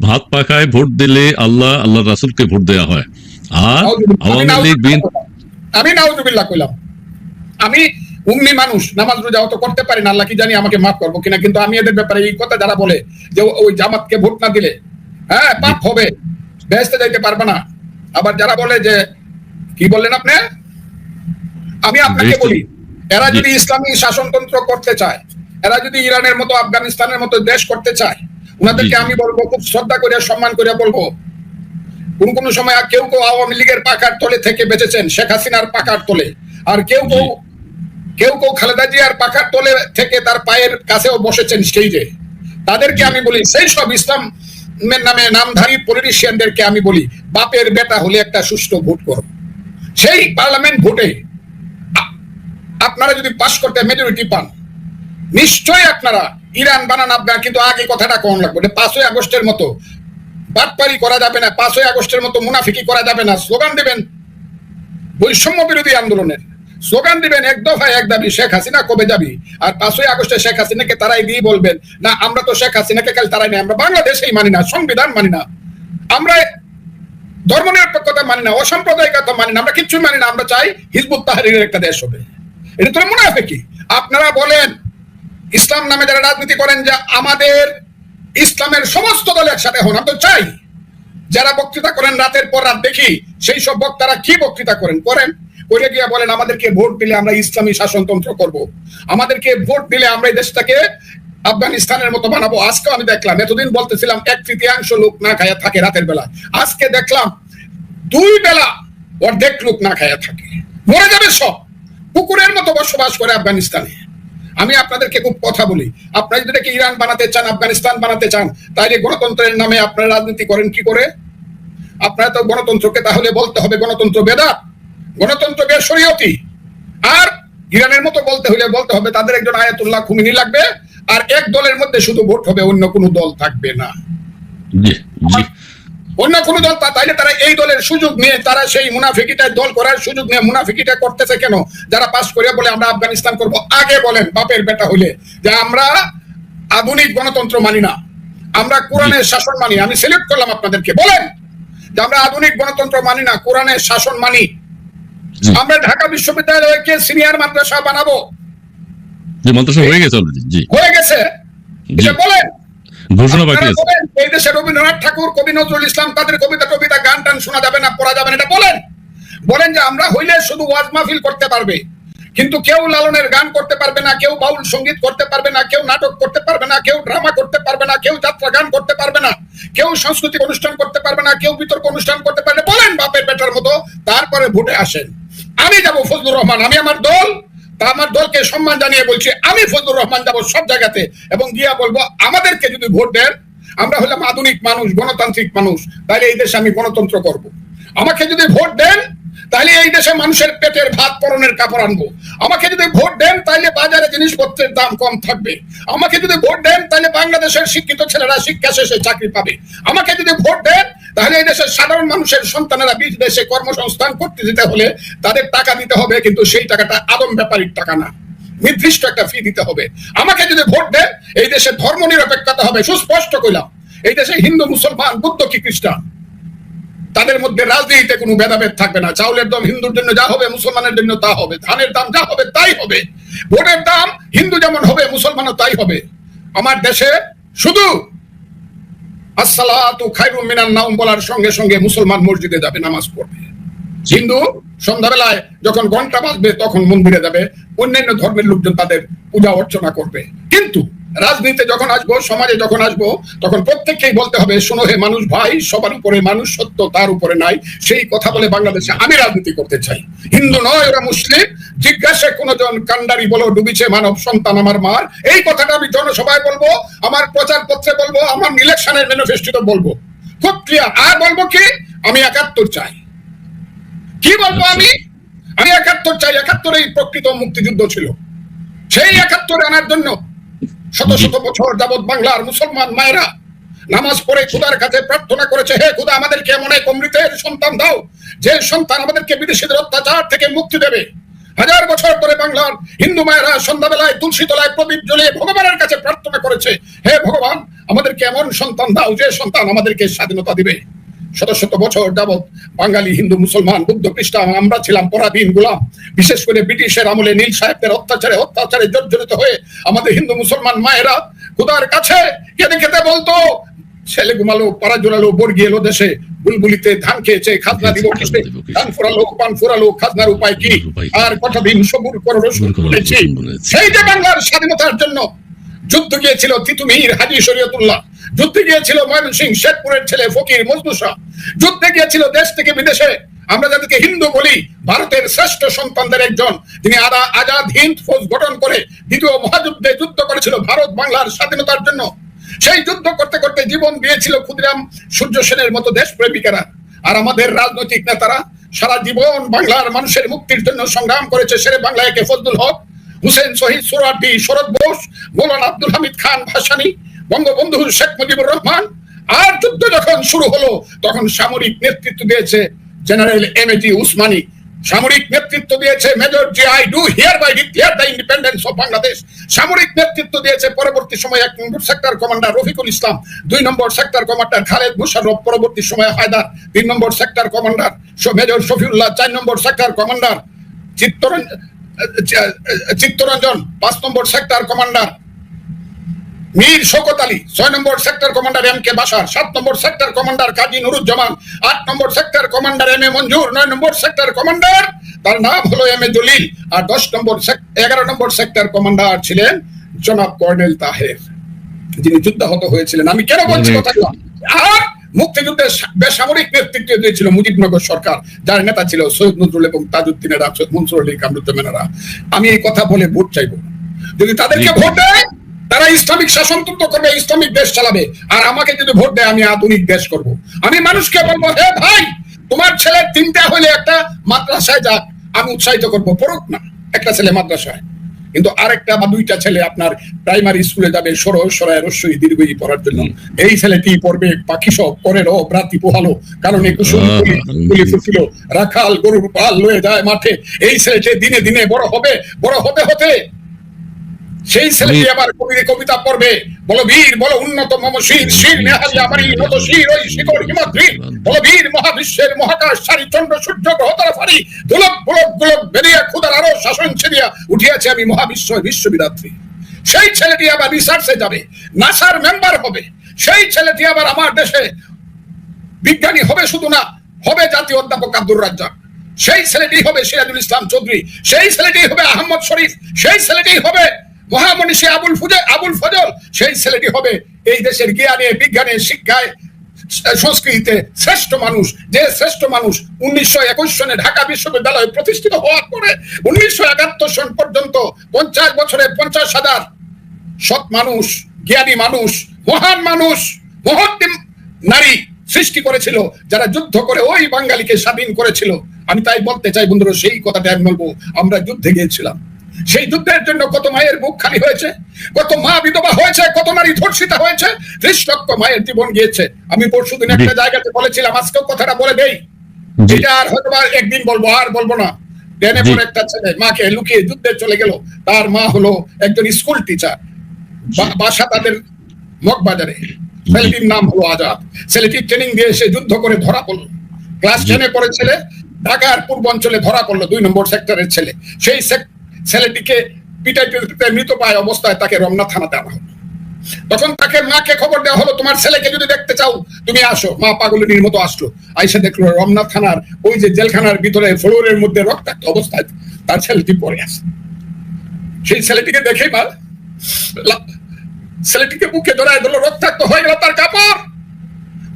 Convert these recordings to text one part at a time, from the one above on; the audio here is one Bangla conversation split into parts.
হাত পাখায় ভোট দিলে আল্লাহ রাসূলকে ভোট দেওয়া হয়, আর আওয়ামী লীগ আমি নাউজুবিল্লাহ কইলাম, আমি উম্মি মানুষ, নামাজ রোজা অত করতে পারি না, আল্লাহ কি জানি আমাকে মাফ করবো কিনা, কিন্তু আমি এদের ব্যাপারে এই কথা যারা বলে যে ওই জামাতকে ভোট না দিলে পাপ হবে, বেহেশতে যাইতে পারবে না, আবার যারা বলে যে কি বললেন আপনি, আমি আপনাকে বলি এরা যদি ইসলামী শাসনতন্ত্র করতে চায়, এরা যদি ইরানের মতো আফগানিস্তানের মতো দেশ করতে চায়, ওনাদেরকে আমি বলবো খুব শ্রদ্ধা করে সম্মান করে বলবো, কোন সময় কেউ আওয়ামী লীগের পাকার তলে থেকে বেঁচেছেন, শেখ হাসিনার পাকার তলে, আর কেউ খালেদা জিয়ার পাকার তলে থেকে তার পায়ের কাছেও বসেছেন স্টেজে। তাদেরকে আমি বলি, সেই সব ইসলামের নামে নামধারী পলিটিশিয়ানদেরকে আমি বলি, বাপের বেটা হলে একটা সুষ্ঠু ভোট করো, সেই পার্লামেন্ট ভোটে আপনারা যদি পাস করতে মেজরিটি পান, নিশ্চয়ই আপনারা ইরান বানান আফগান, কিন্তু আগে কথাটা কম লাগবে, 5ই আগস্টের মতো বাটপারি করা যাবে না, 5ই আগস্টের মতো মুনাফিকি করা যাবে না, স্লোগান দিবেন বৈষম্য বিরোধী আন্দোলনের, স্লোগান দিবেন এক দফায় এক দাবি, শেখ হাসিনা কবে যাবি, আর 5ই আগস্টে শেখ হাসিনাকে তারাই দিয়ে বলবেন না আমরা তো শেখ হাসিনাকে কাল তারাই নেই, আমরা বাংলাদেশেই মানি না, সংবিধান মানি না, আমরা ধর্মনিরপেক্ষতা মানি না, অসাম্প্রদায়িকতা মানি না, আমরা কিচ্ছু মানি না, আমরা চাই হিজবুত তাহরীরের একটা দেশ হবে। এটা তো মুনাফিকি। আপনারা বলেন ইসলাম নামে যারা রাজনীতি করেন যে আমাদের ইসলামের সমস্ত দল একসাথে হন, আমরা তো চাই। যারা বক্তৃতা করেন রাতের পর রাত দেখি, সেই সব বক্তারা কি বক্তৃতা করেন করে গিয়ে বলেন আমাদেরকে ভোট দিলে আমরা ইসলামী শাসনতন্ত্র করব, আমাদেরকে ভোট দিলে আমরা এই দেশটাকে আফগানিস্তানের মতো বানাবো। আজকে আমি দেখলাম, এতদিন বলতেছিলাম 1/3 লোক না খায়া থাকে রাতের বেলা, আজকে দেখলাম 2 বেলা অর্ধেক লোক না খায়া থাকে, মরে যাবে সব, কুকুরের মতো বসবাস করে আফগানিস্তানে। আমি আপনাদেরকে খুব কথা বলি, আপনারা যদি ইরান বানাতে চান, আফগানিস্তান বানাতে চান, তাহলে গণতন্ত্রের নামে আপনারা রাজনীতি করেন কি করে? আপনারা তো গণতন্ত্রকে তাহলে বলতে হবে গণতন্ত্র বেদাত, গণতন্ত্র বেশরিয়তি, আর ইরানের মতো বলতে হবে তাদের একজন আয়াতুল্লাহ খুমিনি লাগবে, আর এক দলের মধ্যে শুধু ভোট হবে, অন্য কোনো দল থাকবে না, অন্য কোনো দল। তাইলে তারা এই দলের সুযোগ নিয়ে তারা সেই মুনাফিকিটা দল করার সুযোগ নিয়ে মুনাফিকিটা করতেছে কেন? যারা পাস করে বলে আমরা আফগানিস্তান করব, আগে বলেন বাপের বেটা হইলে যে আমরা আধুনিক গণতন্ত্র মানি না, আমরা কোরআনের শাসন মানি। আমি সিলেক্ট করলাম আপনাদেরকে, বলেন যে আমরা আধুনিক গণতন্ত্র মানি না, কোরআনের শাসন মানি। আমরা ঢাকা বিশ্ববিদ্যালয়কে সিনিয়র মাদ্রাসা বানাবো, হয়ে গেছে, বলেন ঘোষণা বাকি আছে। এই দেশে রবীন্দ্রনাথ ঠাকুর, কবি নজরুল ইসলাম, তাদের কবিতা গান টান শোনা যাবে না, পড়া যাবে না, এটা বলেন যে আমরা হইলে শুধু ওয়াজ মাহফিল করতে পারবে, কিন্তু কেউ লালনের গান করতে পারবে না, কেউ বাউল সঙ্গীত করতে পারবে না, কেউ নাটক করতে পারবে না, কেউ ড্রামা করতে পারবে না, কেউ যাত্রা গান করতে পারবে না, কেউ সাংস্কৃতিক অনুষ্ঠান করতে পারবে না, কেউ বিতর্ক অনুষ্ঠান করতে পারবে। বলেন বাপের বেটার মতো, তারপরে ভোটে আসেন। আমি যাব ফজলুর রহমান, আমি আমার দল, তা আমার দলকে সম্মান জানিয়ে বলছি, আমি ফজলুর রহমান যাব সব জায়গাতে, এবং গিয়া বলবো আমাদেরকে যদি ভোট দেন, আমরা হলাম আধুনিক মানুষ, গণতান্ত্রিক মানুষ, তাহলে এই দেশে আমি গণতন্ত্র করব। আমাকে যদি ভোট দেন, তাহলে এই দেশে মানুষের পেটের ভাত পরনের কাপড় আনবো। আমাকে যদি ভোট দেন, তাহলে বাজারে জিনিসপত্রের দাম কম থাকবে। আমাকে যদি ভোট দেন, তাহলে বাংলাদেশের শিক্ষিত ছেলেরা শিক্ষা শেষে চাকরি পাবে। আমাকে যদি ভোট দেন, তাহলে এই দেশের সাধারণ মানুষের সন্তানেরা বিদেশে কর্মসংস্থান করতে দিতে হলে তাদের টাকা দিতে হবে, কিন্তু সেই টাকাটা আদম ব্যাপারীর টাকা না, নির্দিষ্ট একটা ফি দিতে হবে। আমাকে যদি ভোট দেন, এই দেশে ধর্ম নিরপেক্ষতা হবে, সুস্পষ্ট কইলাম। এই দেশে হিন্দু, মুসলমান, বুদ্ধ কি খ্রিস্টান, তাদের মধ্যে রাজনীতিতে কোনো ভেদাভেদ থাকবে না। চাউলের দাম হিন্দুর জন্য যা হবে, মুসলমানের জন্য তা হবে। ধানের দাম যা হবে তাই হবে। ভোটের দাম হিন্দু যেমন হবে, মুসলমানও তাই হবে। আমার দেশে শুধু আসসালাতু খায়রুম মিনান নাওম বলার সঙ্গে সঙ্গে মুসলমান মসজিদে যাবে, নামাজ পড়বে। হিন্দু সন্ধ্যাবেলায় যখন ঘন্টা বাজবে তখন মন্দিরে যাবে, অন্যান্য ধর্মের লোকজন তাদের পূজা অর্চনা করবে। কিন্তু রাজনীতিতে যখন আসবো, সমাজে যখন আসবো, তখন প্রত্যেককেই বলতে হবে, শোনো হে মানুষ ভাই, সবার উপরে মানুষ সত্য, তার উপরে নাই। সেই কথা বলে বাংলাদেশে আমি রাজনীতি করতে চাই। হিন্দু নয়, ওরা মুসলিম। জিজ্ঞাসা কোন জন কান্ডারি বলো, ডুবিছে মানব সন্তান আমার মার। এই কথাটা আমি জনসভায় বলবো, আমার প্রচার পত্রে বলবো, আমার ইলেকশনের ম্যানিফেস্টোতে বলবো, খুব ক্লিয়ার। আর বলবো কি, আমি 71 চাই। কি বলবো আমি 71 চাই। 71 এই প্রকৃত মুক্তিযুদ্ধ ছিল। সেই 71 আনার জন্য শত শত বছর যাবৎ বাংলার মুসলমান মায়েরা নামাজ পড়ে খোদার কাছে প্রার্থনা করেছে, হে খোদা আমাদেরকে এমন এক অমৃতের সন্তান দাও, যে সন্তান আমাদেরকে বিদেশিদের অত্যাচার থেকে মুক্তি দেবে। হাজার বছর ধরে বাংলার হিন্দু মায়েরা সন্ধ্যাবেলায় তুলসী তলায় প্রদীপ জ্বলিয়ে ভগবানের কাছে প্রার্থনা করেছে, হে ভগবান, আমাদেরকে এমন সন্তান দাও যে সন্তান আমাদেরকে স্বাধীনতা দিবে। শত শত বছর যাবৎ বাঙালি, হিন্দু, মুসলমান, বুদ্ধ, খ্রিস্টান আমরা ছিলাম পরাধীন গোলাম। বিশেষ করে ব্রিটিশের আমলে নীল সাহেবদের অত্যাচারে জর্জরিত হয়ে আমাদের হিন্দু মুসলমান মায়েরা খোদার কাছে কেঁদে কেঁদে বলতো, ছেলে ঘুমালো, পাড়া জোড়ালো, বর্গি এলো দেশে, বুলবুলিতে ধান খেয়েছে, খাজনা দিব কিসে, ধান ফুরালো, পান ফুরালো, খাজনার উপায় কি, আর কতদিন সবুর করো রসুন বলেছি। সেই যে বাংলার স্বাধীনতার জন্য যুদ্ধ গিয়েছিল তিতুমির হাজী শরীয়তুল্লাহ, যুদ্ধে গিয়েছিল ময়মনসিংহ শেরপুরের ছেলে ফকির মজনু শাহ, যুদ্ধে গিয়েছিল দেশ থেকে বিদেশে আমরা যাদেরকে হিন্দু বলি, ভারতের শ্রেষ্ঠ সন্তানদের একজন, যিনি আজাদ হিন্দ ফৌজ গঠন করে দ্বিতীয় মহাযুদ্ধে যুদ্ধ করেছিল ভারত বাংলার স্বাধীনতার জন্য। সেই যুদ্ধ করতে করতে জীবন দিয়েছিল ক্ষুদিরাম সূর্য সেনের মতো দেশপ্রেমিকেরা। আর আমাদের রাজনৈতিক নেতারা সারা জীবন বাংলার মানুষের মুক্তির জন্য সংগ্রাম করেছে। শেরে বাংলা একে ফজলুল হক, হুসেন শহীদ সোহরাওয়ার্দী, শরৎ বোস, মৌলানা আব্দুল হামিদ খান ভাসানী, বঙ্গবন্ধু শেখ মুজিবুর রহমান। আর যুদ্ধ যখন শুরু হলো তখন সামরিক নেতৃত্ব দিয়েছে জেনারেল এম.এ.জি. উসমানী, সামরিক নেতৃত্ব দিয়েছে major Zia I do hereby declare the independence of Bangladesh, সামরিক নেতৃত্ব দিয়েছে পরবর্তী সময়ে 1 number sector commander Rafiqul Islam, 2 number sector commander Khaled Mosharraf, পরবর্তী সময়ে Haider, 3 number sector commander major Shafiullah, 4 number sector commander Chittaranjan, 5 number sector commander Mir Shawkat Ali, 6 number sector commander M K. Bashar, 7 number sector commander Kazi Nuruzzaman, 8 number sector commander M A. মঞ্জুর, 9 নম্বর সেক্টর কমান্ডার তার নাম হলো এম.এ. জলিল, আর 11 নম্বর সেক্টর কমান্ডার ছিলেন জনাব কর্নেল তাহের, যিনি যুদ্ধাহত হয়েছিলেন। আমি কেন বলছি কথাগুলো? আর মুক্তিযুদ্ধের বেসামরিক নেতৃত্ব দিয়েছিল মুজিবনগর সরকার, যার নেতা ছিল সৈয়দ নজরুল এবং তাজউদ্দিনের মনসুর আলী কামরুজ্জামানেরা। আমি এই কথা বলে ভোট চাইবো, যদি তাদেরকে ভোট দেয় তারা ইসলামিক শাসনতন্ত্র করবে, ইসলামিক দেশ চালাবে। আর আমাকে যদি ভোট দেয় আমি আধুনিক দেশ করব। আমি মানুষকে বলবো, হে ভাই, তোমার ছেলে 3টা হলে একটা মাদ্রাসায় যাক, আমি উৎসাহিত করবো, পড়ুক না একটা ছেলে মাদ্রাসায়, কিন্তু আরেকটা বা 2টা ছেলে আপনার প্রাইমারি স্কুলে যাবে সরায় রস্যই দীর্ঘই পড়ার জন্য। এই ছেলেটি পড়বে পাখি সব পরের ব্রাতি পোহালো, কারণ কুসুম ফুলি ফুটিল, রাখাল গরুর পাল লয়ে যায় মাঠে। এই ছেলেটি দিনে দিনে বড় হবে, বড় হতে হতে সেই ছেলেটি আবার কবিতা পড়বে, বলো বীর বলো উন্নত মম শির, শির নেহালি আমারই নত শির, ওই শিকড় হিমাদ্রি, বলো বীর মহাবিশ্বের মহাকাশ সারি, চন্দ্র সূর্য গ্রহ তারা ফারি, গোলক গোলক গোলক বেরিয়ে ক্ষুধার আরো শাসন ছেড়িয়া উঠিয়াছে আমি মহাবিশ্ব বিশ্ববিদাত্রী। সেই ছেলেটি আবার রিসার্চে যাবে, নাসার মেম্বার হবে। সেই ছেলেটি আবার আমার দেশে বিজ্ঞানী হবে, শুধু না, হবে জাতীয় অধ্যাপক আব্দুর রাজ্জাক। সেই ছেলেটি হবে সিরাজুল ইসলাম চৌধুরী, সেই ছেলেটি হবে আহমদ শরীফ, সেই ছেলেটি হবে মহামনীষী আবুল ফজল, সেই ছেলেটি হবে এই দেশের জ্ঞানে, বিজ্ঞানে, শিক্ষায়, সংস্কৃতিতে শ্রেষ্ঠ মানুষ। যে শ্রেষ্ঠ মানুষ 1921 সনে ঢাকা বিশ্ববিদ্যালয় প্রতিষ্ঠিত হওয়ার পরে 1971 সন পর্যন্ত 50 বছরে 50,000 সৎ মানুষ, জ্ঞানী মানুষ, মহান মানুষ, মহৎ নারী সৃষ্টি করেছিল, যারা যুদ্ধ করে ওই বাঙালিকে স্বাধীন করেছিল। আমি তাই বলতে চাই বন্ধুরা, সেই কথাটা আমি বলবো, আমরা যুদ্ধে গিয়েছিলাম। সেই যুদ্ধের জন্য কত মায়ের বুক খালি হয়েছে, কত মা বিধবা হয়েছে, কত নারী ধর্ষিতা হয়েছে, 30 লক্ষ মায়ের জীবন গিয়েছে। আমি পরশুদিন একটা জায়গাতে বলেছিলাম, আজকেও কথাটা বলে দেই, এটা আর হয়তো একদিন বলবো, আর বলবো না। ট্রেনে পরে একটা ছেলে মাকে লুকিয়ে যুদ্ধে চলে গেল। তার মা হলো একজন স্কুল টিচার, বাসা তাদের মগবাজারে। ছেলেটির নাম হলো আজাদ। ছেলেটির ট্রেনিং দিয়ে এসে যুদ্ধ করে ধরা পড়লো। ক্লাস 10-এ পড়ে ছেলে, ঢাকার পূর্বাঞ্চলে ধরা পড়লো, 2 নম্বর সেক্টরের ছেলে। সেই ছেলেটিকে পিটাইতে মৃত পায় অবস্থায় তাকে রমনা থানাতে আনা হলো। তখন তাকে মাকে খবর দেওয়া হলো, তোমার ছেলেকে যদি দেখতে চাও তুমি আসো। মা পাগলের মতো আসলো, আইসা দেখলো রমনা থানার ওই যে জেলখানার ভিতরে ফ্লোরের মধ্যে রক্তাক্ত অবস্থায় তার ছেলেটি পড়ে আছে। সেই ছেলেটিকে দেখেই মা ছেলেটিকে বুকে জড়ায় ধরলো, রক্তাক্ত হয়ে গেল তার কাপড়।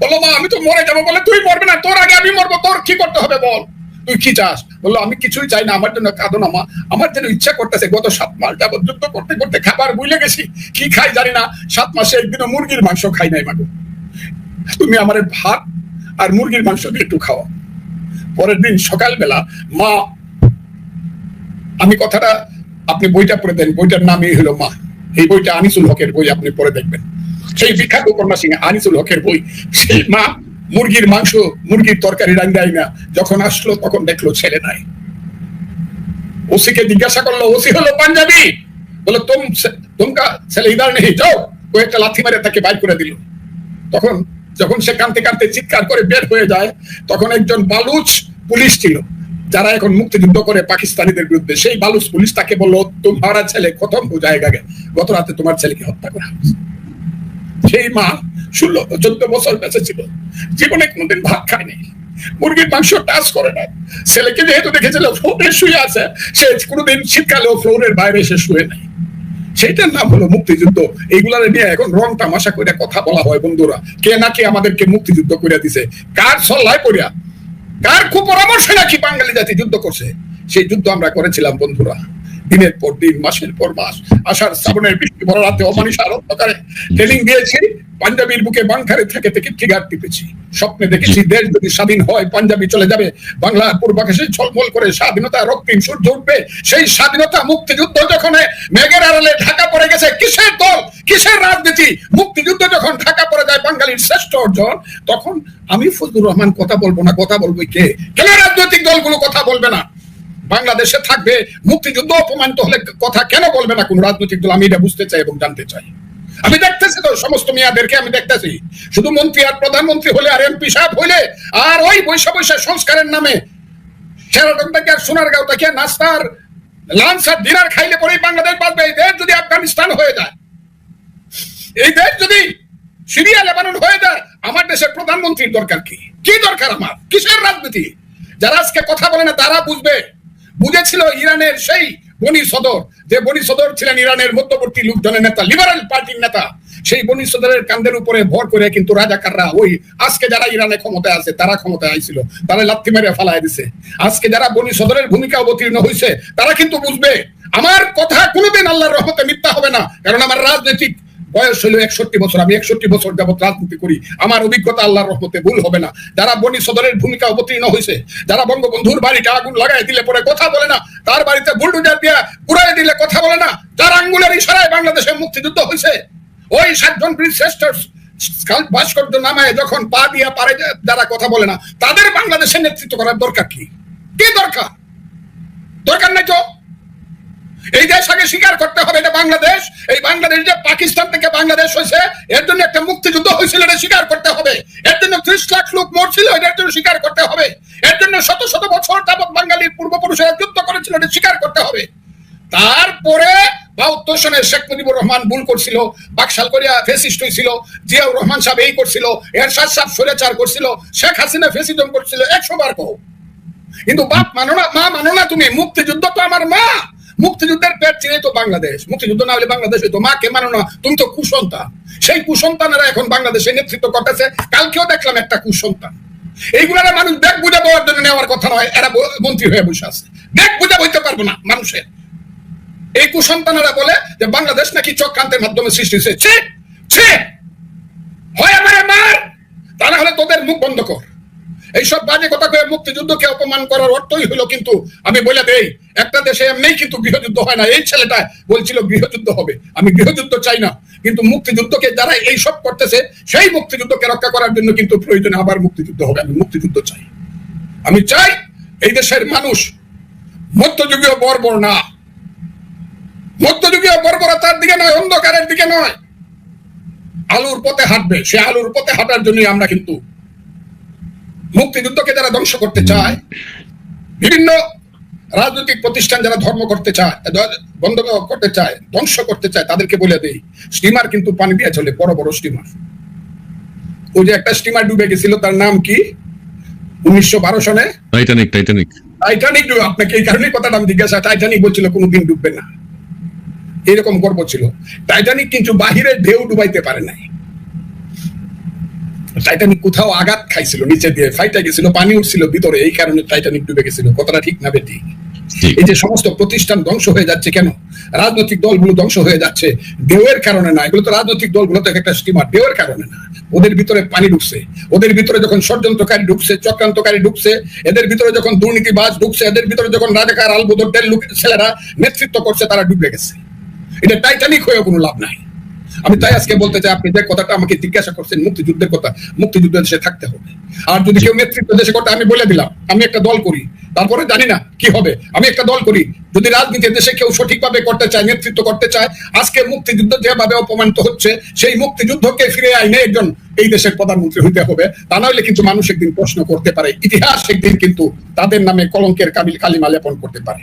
বললো, মা আমি তো মরে যাবো। বলে, তুই মরবে না, তোর আগে আমি মরবো, তোর কি করতে হবে বল, তুই কি চাস? বললো, আমি কিছুই চাই না, আমার জন্য কাঁদো না মা, আমার যেন ইচ্ছা করতেছে। গত 7 মাস যাবত যুদ্ধ করতে করতে খাবার ভুলে গেছি, কি খাই জানি না। 7 মাসে একদিনও মুরগির মাংস খাই নাই মাগো, তুমি আমার ভাত আর মুরগির মাংস দিয়ে একটু খাওয়া। পরের দিন সকালবেলা মা, আমি কথাটা আপনি বইটা পড়ে দেন, বইটার নামই হলো মা। এই বইটা আনিসুল হকের বই, আপনি পড়ে দেখবেন, সেই বিখ্যাত উপন্যাসিক আনিসুল হকের বই। সেই মা মুরগির মাংস, মুরগির তরকারি রান্নাই না, যখন আসলো তখন দেখলো ছেলে নাই। ওসিকে জিজ্ঞাসা করলো, ওসি হলো পাঞ্জাবি, বলে তোমরা ছেলে ইদার নেই, যাও। ও একটা লাথি মারে তাকে বাইর করে দিল। তখন যখন সে কাঁদতে কাঁদতে চিৎকার করে বের হয়ে যায়, তখন একজন বালুচ পুলিশ ছিল যারা এখন মুক্তিযুদ্ধ করে পাকিস্তানিদের বিরুদ্ধে, সেই বালুচ পুলিশ তাকে বললো, তোমার ছেলে খতম হয়ে যায়, গত রাতে তোমার ছেলেকে হত্যা করা হয়েছে। সেই মা 16-14 বছর বেঁচে ছিল, জীবনে কোনোদিন ভাত খায়নি, মুরগির মাংস টাচ করে না। ছেলেকে যেহেতু দেখেছিল ফ্লোরে শুয়ে আছে, সে কোনোদিন শীতকালেও ফ্লোরের বাইরে এসে শুয়ে নাই। সেইটার নাম হলো মুক্তিযুদ্ধ। এইগুলার নিয়ে এখন রং তামাশা করে কথা বলা হয় বন্ধুরা, কে নাকি আমাদেরকে মুক্তিযুদ্ধ করে দিছে, কার সল্লায় করিয়া, কার কুপরামর্শে নাকি বাঙালি জাতি যুদ্ধ করছে। সেই যুদ্ধ আমরা করেছিলাম বন্ধুরা, দিনের পর দিন, মাসের পর মাস, আষাঢ় শ্রাবণের বৃষ্টি ভরা রাতে অমানিসা অন্ধকারে ট্রেনিং দিয়েছি, পাঞ্জাবির বুকে বাংকারে থেকে ট্রিগার টিপেছি। স্বপ্নে দেখেছি দেশ যদি স্বাধীন হয়, পাঞ্জাবি চলে যাবে, বাংলার পূর্বাকাশে ঝলমল করে স্বাধীনতা রক্তিম সূর্য উঠবে। সেই স্বাধীনতা মুক্তিযুদ্ধ যখন মেঘের আড়ালে ঢাকা পড়ে গেছে, কিসের দল, কিসের রাজনীতি, মুক্তিযুদ্ধ যখন ঢাকা পড়ে যায় বাঙালির শ্রেষ্ঠ অর্জন, তখন আমি ফজলুর রহমান কথা বলবো না, কথা বলবো কে? কেন রাজনৈতিক দলগুলো কথা বলবে না? বাংলাদেশে থাকবে মুক্তিযুদ্ধ অপমানিত হলে কথা কেন বলবে না কোন রাজনৈতিক দল? আমি এটা বুঝতে চাই এবং জানতে চাই। আমি দেখতেছি তো সমস্ত মেয়াদেরকে, আমি দেখতেছি শুধু মন্ত্রী আর প্রধানমন্ত্রী হলে আর এমপি সাহেব হইলে আর ওই বৈশা বৈশা সংস্কারের নামে সেরাটন থেকে আর সোনারগাঁও থেকে নাস্তার লাঞ্চ আর ডিনার খাইলে পরেই বাংলাদেশ বাঁচবে। এই দেশ যদি আফগানিস্তান হয়ে যায়, এই দেশ যদি সিরিয়া লেবানন হয়ে যায়, আমার দেশের প্রধানমন্ত্রীর দরকার কি? কি দরকার আমার? কিসের রাজনীতি? যারা আজকে কথা বলে না তারা বুঝবে। বুঝেছিল ইরানের সেই বনি সদর, যে বনি সদর ছিলেন ইরানের মধ্যবর্তী লোকজনের নেতা, লিবারেল পার্টির নেতা। সেই বনি সদরের কান্দের উপরে ভর করে কিন্তু রাজাকাররা, ওই আজকে যারা ইরানে ক্ষমতায় আছে তারা ক্ষমতায় আইছিল, তারা লাথি মেরে ফালাই দিছে। আজকে যারা বনি সদরের ভূমিকা অবতীর্ণ হয়েছে তারা কিন্তু বুঝবে আমার কথা কোনোদিন আল্লাহর রহমতে মিথ্যা হবে না। কারণ আমার রাজনৈতিক বয়স হলো 61 বছর, আমি 61 বছর যাবত রাজনীতি করি, আমার অভিজ্ঞতা আল্লাহর রহমতে ভুল হবে না। যারা বনি সদরের ভূমিকা অবতীর্ণ হয়েছে, যারা বঙ্গবন্ধুর বাড়িটা আগুন লাগাই দিলে পরে কথা বলে না, তার বাড়িতে বুলডোজার দিয়ে পুড়াই দিলে কথা বলে না, যার আঙ্গুলের ইশারায় বাংলাদেশে মুক্তিযুদ্ধ হয়েছে, ওই 7 জন বীর শ্রেষ্ঠ ভাস্কর্য নামায় যখন পা দিয়া পারে যারা কথা বলে না, তাদের বাংলাদেশে নেতৃত্ব করার দরকার কি? কি দরকার? দরকার নাই তো। এই দেশ আগে স্বীকার করতে হবে এটা বাংলাদেশ। এই বাংলাদেশ যে পাকিস্তান থেকে বাংলাদেশ হয়েছে, এর জন্য একটা মুক্তিযুদ্ধ হয়েছিল, এটা স্বীকার করতে হবে। এর জন্য 30 লাখ লোক মরছিল, এটার জন্য স্বীকার করতে হবে। এর জন্য শত শত বছর যাবৎ বাঙালির পূর্বপুরুষেরা যুদ্ধ করেছিল, এটা স্বীকার করতে হবে। তারপরে 72 সনে শেখ মুজিবুর রহমান ভুল করছিল, বাকশাল করিয়া ফেসিস্ট হয়েছিল, জিয়াউর রহমান সাহেব এই করছিল, এরশাদ সাহেব স্বৈরাচার করছিল, শেখ হাসিনা ফেসিজম করছিল, 100 বার কও। কিন্তু বাপ মানো না, মা মানো না তুমি। মুক্তিযুদ্ধ তো আমার মা, মুক্তিযুদ্ধের পেট চিনে তো বাংলাদেশ। মুক্তিযুদ্ধ না হলে বাংলাদেশ হইতো। মাকে মানো না, তুমি তো কুসন্তান। সেই কুসন্তানেরা এখন বাংলাদেশে নেতৃত্ব করতেছে। কালকেও দেখলাম একটা কুসন্তান। এইগুলার মানুষ ব্যাগ বুঝা পাওয়ার জন্য নেওয়ার কথা নয়, এরা মন্ত্রী হয়ে বসে আছে। ব্যাগ বুঝা বইতে পারবো না মানুষের। এই কুসন্তানেরা বলে যে বাংলাদেশ নাকি চক্রান্তের মাধ্যমে সৃষ্টি হয়েছে। হয় আমার মার, তা না হলে তোদের মুখ বন্ধ কর। এইসব বাজে কথা কয়ে মুক্তিযুদ্ধকে অপমান করার অর্থই হলো, কিন্তু আমি বলে দেই, একটা দেশে এমনি কিন্তু গৃহযুদ্ধ হয় না। এই ছেলেটা বলছিল গৃহযুদ্ধ হবে, আমি গৃহযুদ্ধ চাই না। কিন্তু মুক্তিযুদ্ধকে যারা এইসব করতেছে, সেই মুক্তিযুদ্ধকে রক্ষা করার জন্য কিন্তু প্রয়োজনে আবার মুক্তিযুদ্ধ হবে। আমি মুক্তিযুদ্ধ চাই। আমি চাই এই দেশের মানুষ মধ্যযুগীয় বর্বর না, মধ্যযুগীয় বর্বরতার দিকে নয়, অন্ধকারের দিকে নয়, আলোর পথে হাঁটবে। সে আলোর পথে হাঁটার জন্যই আমরা কিন্তু মুক্তিযুদ্ধকে যারা ধ্বংস করতে চায়, বিভিন্ন রাজনৈতিক প্রতিষ্ঠান যারা ধর্ম করতে চায়, বন্ধ করতে চায়, ধ্বংস করতে চায়, তাদেরকে বলে দেই, স্টিমার কিন্তু পানি দিয়ে চলে, বড় বড় স্টিমার। ওই যে একটা স্টিমার ডুবে গেছিল, তার নাম কি? 1912 সনে টাইটানিক। টাইটানিক ডুবে। আপনাকে এই কারণে কথাটা আমি জিজ্ঞাসা, টাইটানিক বলছিল কোনোদিন ডুববে না, এরকম গর্ব ছিল। টাইটানিক কিন্তু বাহিরের ঢেউ ডুবাইতে পারে নাই। টাইটানিক কোথাও আঘাত খাইছিল, নিচে দিয়ে ফাইটা গেছিল, পানি উঠছিল ভিতরে, এই কারণে টাইটানিক ডুবে গেছিল। কথাটা ঠিক না বেটি? এই যে সমস্ত প্রতিষ্ঠান ধ্বংস হয়ে যাচ্ছে কেন? রাজনৈতিক দলগুলো ধ্বংস হয়ে যাচ্ছে ঢেউয়ের কারণে না। এগুলো তো রাজনৈতিক দলগুলো তো একটা স্টিমার, ঢেউয়ের কারণে না। ওদের ভিতরে পানি ঢুকছে, ওদের ভিতরে যখন ষড়যন্ত্রকারী ঢুকছে, চক্রান্তকারী ঢুকছে, এদের ভিতরে যখন দুর্নীতিবাজ ঢুকছে, এদের ভিতরে যখন রাজাকার আলবদরদের ছেলেরা নেতৃত্ব করছে, তারা ডুবে গেছে। এটা টাইটানিক হয়ে কোনো লাভ নাই। আমি তাই আজকে বলতে চাই, আপনি যে কথাটা আমাকে জিজ্ঞাসা করছেন মুক্তিযুদ্ধের কথা, মুক্তিযুদ্ধ দেশে থাকতে হবে। আর যদি কেউ নেতৃত্ব দেশে করতে, আমি বলে দিলাম, আমি একটা দল করি, তারপরে জানি না কি হবে, আমি একটা দল করি, যদি রাজনীতি দেশে কেউ সঠিকভাবে করতে চায়, নেতৃত্ব করতে চায়, আজকে মুক্তিযুদ্ধ যেভাবে অপমানিত হচ্ছে, সেই মুক্তিযুদ্ধকে ফিরে আইনে একজন এই দেশের প্রধানমন্ত্রী হইতে হবে। তা নইলে কিন্তু মানুষ একদিন প্রশ্ন করতে পারে, ইতিহাস একদিন কিন্তু তাদের নামে কলঙ্কের কালিমা লেপন করতে পারে।